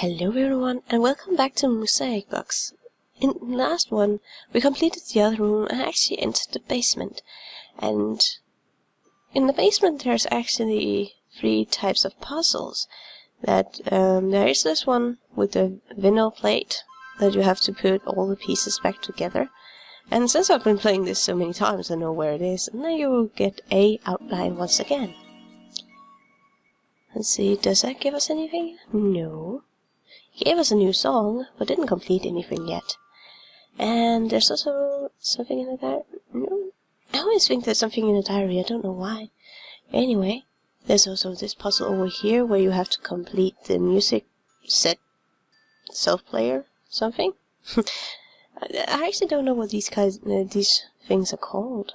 Hello everyone, and welcome back to Musaic box. In the last one, we completed the other room and actually entered the basement. And in the basement there's actually 3 types of puzzles. There is this one with the vinyl plate, that you have to put all the pieces back together. And since I've been playing this so many times, I know where it is, and then you will get a outline once again. Let's see, does that give us anything? No. He gave us a new song, but didn't complete anything yet. And there's also something in the diary. No, I always think there's something in the diary, I don't know why. Anyway, there's also this puzzle over here where you have to complete the music set self-player something. I actually don't know what these things are called.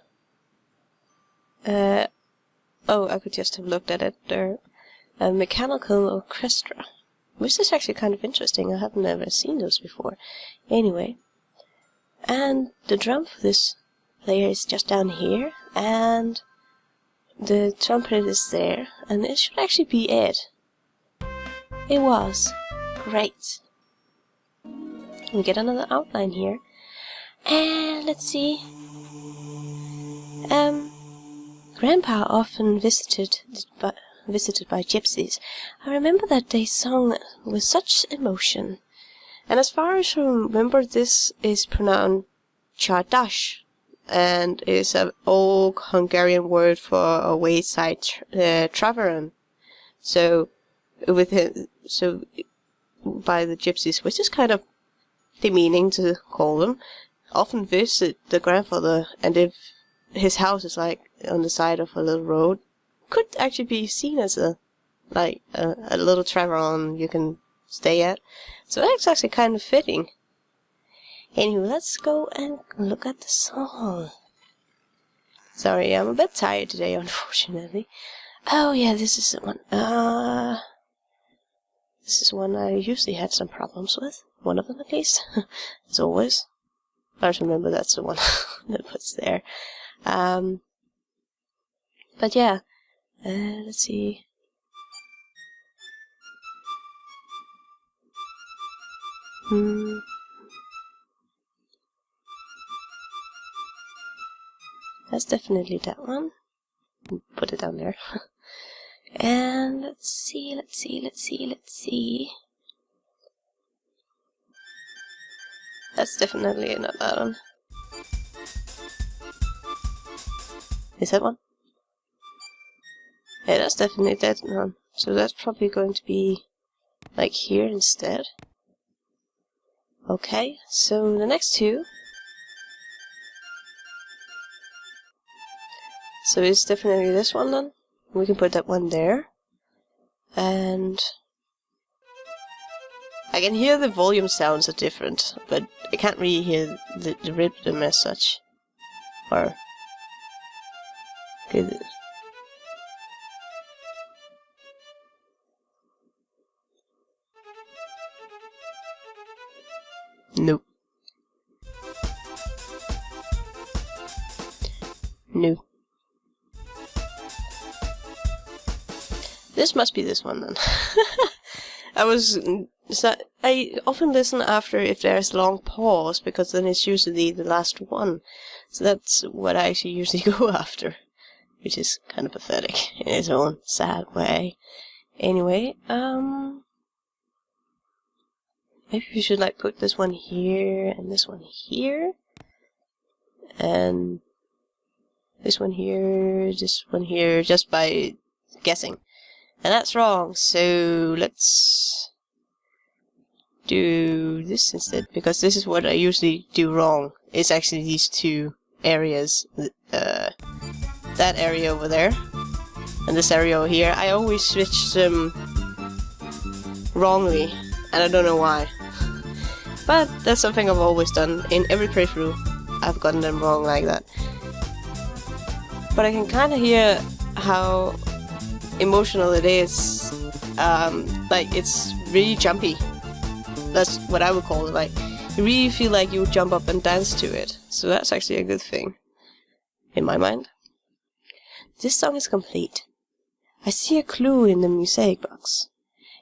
Oh, I could just have looked at it. They're a mechanical orchestra. Which is actually kind of interesting, I haven't ever seen those before. Anyway, and the drum for this player is just down here, and the trumpet is there, and it should actually be it. It was. Great. We get another outline here, and let's see. Grandpa often visited by gypsies. I remember that they sung with such emotion. And as far as I remember, this is pronounced Chardash, and is an old Hungarian word for a wayside traveler. So, by the gypsies, which is kind of demeaning to call them, often visit the grandfather, and if his house is like on the side of a little road, could actually be seen as a little travel you can stay at. So that's actually kind of fitting. Anyway, let's go and look at the song. Sorry, I'm a bit tired today, unfortunately. Oh yeah, this is the one. This is one I usually had some problems with. One of them at least. As always. I just remember that's the one that was there. But yeah. Let's see. That's definitely that one. Put it down there. And let's see. That's definitely not that one. Is that one? Yeah, that's definitely that one. So that's probably going to be like here instead. Okay, so the next 2. So it's definitely this one then. We can put that one there. And I can hear the volume sounds are different, but I can't really hear the rhythm as such. Or okay, nope. No. This must be this one then. I often listen after if there's a long pause, because then it's usually the last one. So that's what I actually usually go after. Which is kind of pathetic in its own sad way. Anyway, maybe we should like put this one here, and this one here. And this one here, just by guessing. And that's wrong, so let's do this instead, because this is what I usually do wrong. It's actually these 2 areas, that area over there, and this area over here. I always switch them wrongly, and I don't know why. But that's something I've always done. In every playthrough, I've gotten them wrong like that. But I can kind of hear how emotional it is. Like, it's really jumpy. That's what I would call it. Like, you really feel like you would jump up and dance to it. So that's actually a good thing, in my mind. This song is complete. I see a clue in the Musaic box.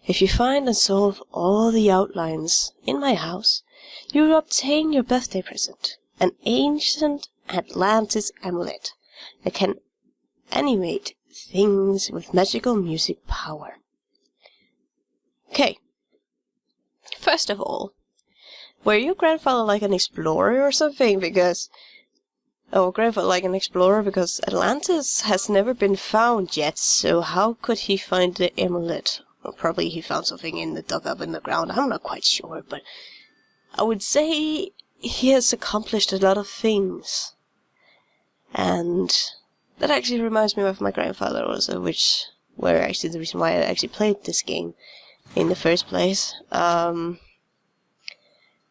If you find and solve all the outlines in my house, you will obtain your birthday present, an ancient Atlantis amulet that can animate things with magical music power. Okay. First of all, were your grandfather like an explorer or something? Because... Oh, grandfather like an explorer, because Atlantis has never been found yet, so how could he find the amulet? Well, probably he found something dug up in the ground, I'm not quite sure, but I would say he has accomplished a lot of things. And that actually reminds me of my grandfather also, which were actually the reason why I actually played this game in the first place.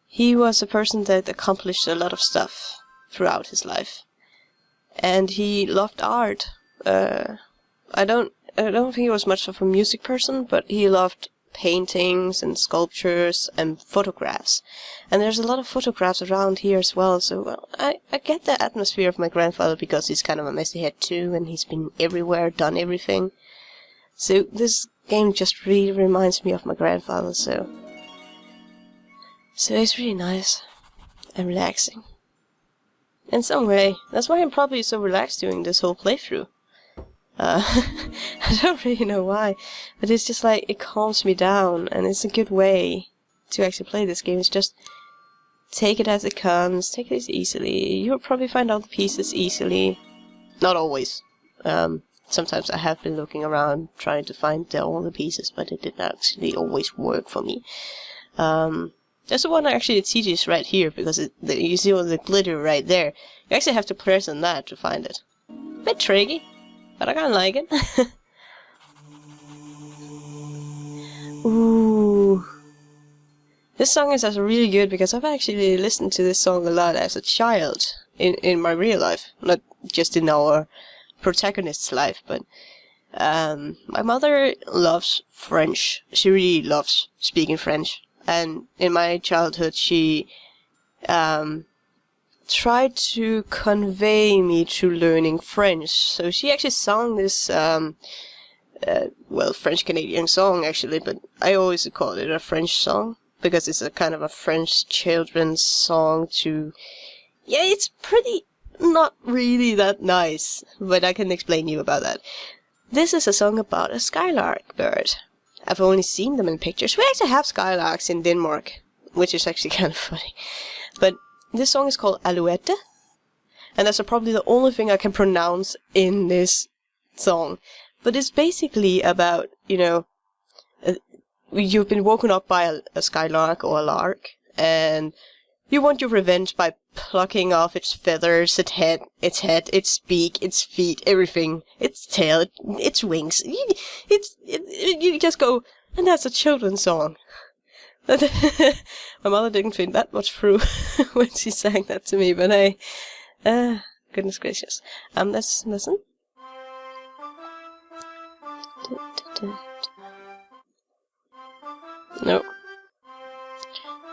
He was a person that accomplished a lot of stuff throughout his life, and he loved art. I don't think he was much of a music person, but he loved paintings and sculptures and photographs. And there's a lot of photographs around here as well, so I get the atmosphere of my grandfather, because he's kind of a messy head too, and he's been everywhere, done everything. So this game just really reminds me of my grandfather, so it's really nice and relaxing. In some way. That's why I'm probably so relaxed during this whole playthrough. I don't really know why, but it's just like, it calms me down, and it's a good way to actually play this game. It's just take it as it comes, take it easily. You'll probably find all the pieces easily. Not always. Sometimes I have been looking around trying to find all the pieces, but it didn't actually always work for me. There's the one actually that teaches right here, because you see all the glitter right there. You actually have to press on that to find it. Bit tricky, but I kinda like it. Ooh. This song is also really good, because I've actually listened to this song a lot as a child in my real life. Not just in our protagonist's life, but my mother loves French. She really loves speaking French. And in my childhood, she tried to convey me to learning French. So she actually sang this, French-Canadian song, actually, but I always call it a French song, because it's a kind of a French children's song to... Yeah, it's pretty not really that nice, but I can explain you about that. This is a song about a skylark bird. I've only seen them in pictures. We actually have skylarks in Denmark, which is actually kind of funny. But this song is called Alouette, and that's probably the only thing I can pronounce in this song. But it's basically about, you've been woken up by a skylark or a lark, and you want your revenge by plucking off its feathers, its head, its beak, its feet, everything, its tail, its wings. You just go, and that's a children's song. My mother didn't think that much through when she sang that to me, but hey, goodness gracious. Let's listen. No.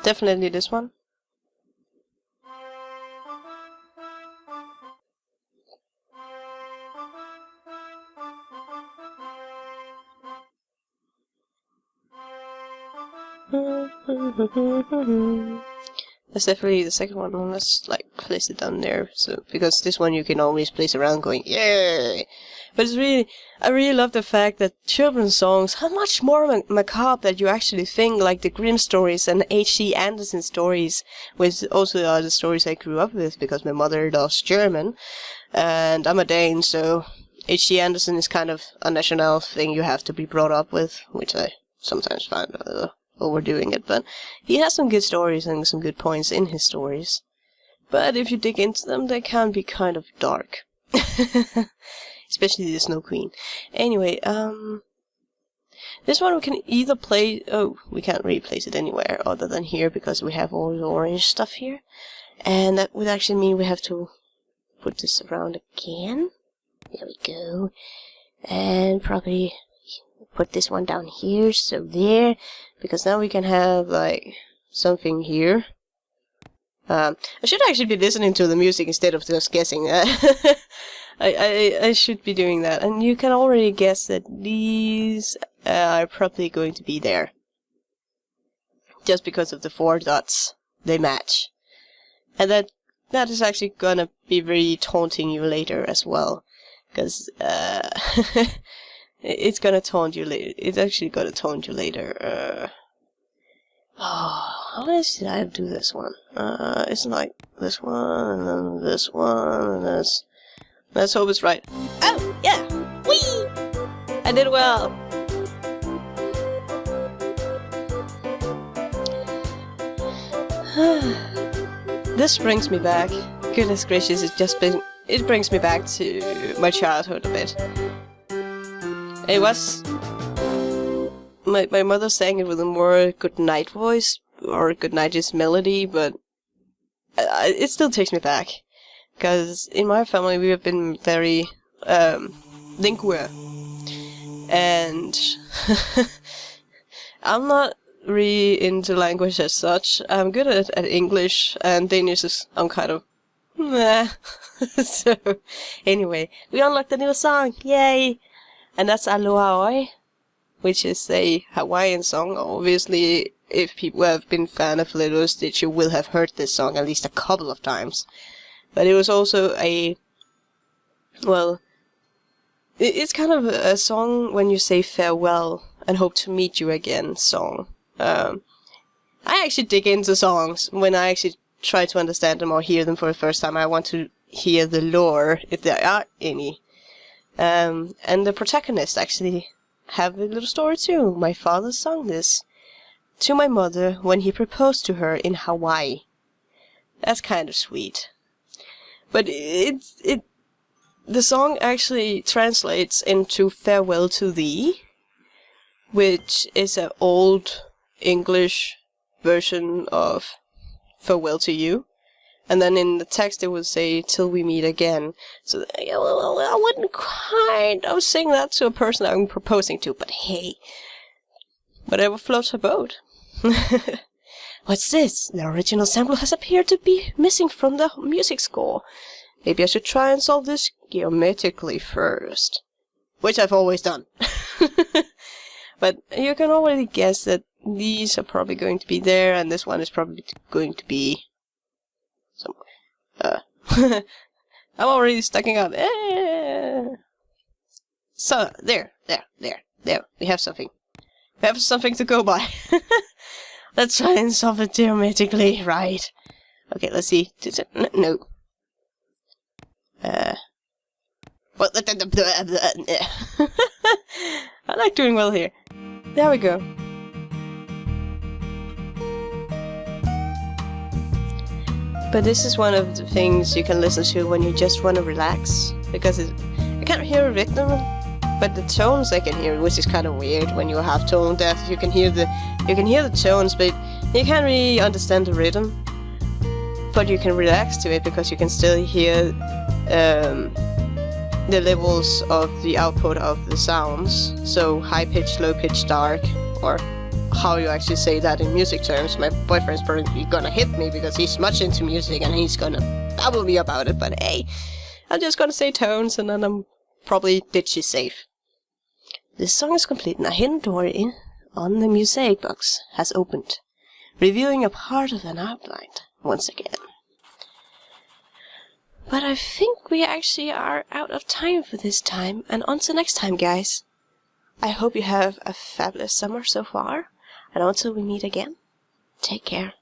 Definitely this one. That's definitely the second one. Let's place it down there, so because this one you can always place around going yay. But I really love the fact that children's songs are much more macabre than you actually think, like the Grimm stories and H.C. Andersen stories, which also are the stories I grew up with, because my mother loves German and I'm a Dane, so H.C. Andersen is kind of a national thing you have to be brought up with, which I sometimes find overdoing it, but he has some good stories and some good points in his stories. But if you dig into them, they can be kind of dark. Especially the Snow Queen. Anyway, this one we can either play... Oh, we can't really place it anywhere other than here, because we have all the orange stuff here. And that would actually mean we have to put this around again. There we go. And probably put this one down here, so there. Because now we can have, something here. I should actually be listening to the music instead of just guessing. I should be doing that. And you can already guess that these are probably going to be there. Just because of the 4 dots. They match. And that is actually gonna be very taunting you later as well. Because, it's gonna taunt you later. It's actually gonna taunt you later. How did I do this one? It's like this one, and then this one, and this. Let's hope it's right. Oh, yeah! Whee! I did well! This brings me back. Goodness gracious, it brings me back to my childhood a bit. It was... My mother sang it with a more good night voice, or good nightish melody, but it still takes me back. Because in my family we have been very lingua. And I'm not really into language as such. I'm good at English, and Danish is, I'm kind of meh. So, anyway, we unlocked a new song, yay! And that's Aloha Oi, which is a Hawaiian song. Obviously, if people have been fan of Lilo & Stitch, you will have heard this song at least a couple of times. But it was also a, well, it's kind of a song when you say farewell and hope to meet you again song. I actually dig into songs when I actually try to understand them or hear them for the first time. I want to hear the lore, if there are any. And the protagonists actually have a little story too. My father sung this to my mother when he proposed to her in Hawaii. That's kind of sweet. But the song actually translates into Farewell to Thee, which is an old English version of Farewell to You. And then in the text it would say, Till we meet again. So I wouldn't kind of sing that to a person I'm proposing to, but hey, whatever floats her boat. What's this? The original sample has appeared to be missing from the music score. Maybe I should try and solve this geometrically first. Which I've always done. But you can already guess that these are probably going to be there, and this one is probably going to be somewhere. I'm already stacking up. So, there. We have something. We have something to go by. Let's try and solve it geometrically, right? Okay, let's see. No. Well, I like doing well here. There we go. But this is one of the things you can listen to when you just want to relax, because I can't hear a rhythm, but the tones I can hear, which is kind of weird when you have tone deaf. You can hear the tones, but you can't really understand the rhythm. But you can relax to it because you can still hear the levels of the output of the sounds. So high pitch, low pitch, dark, or how you actually say that in music terms. My boyfriend's probably gonna hit me because he's much into music and he's gonna babble me about it, but hey, I'm just gonna say tones and then I'm probably ditchy safe. This song is complete and a hidden door on the Musaic box has opened, revealing a part of an outline once again. But I think we actually are out of time for this time, and until next time, guys. I hope you have a fabulous summer so far, and until we meet again, take care.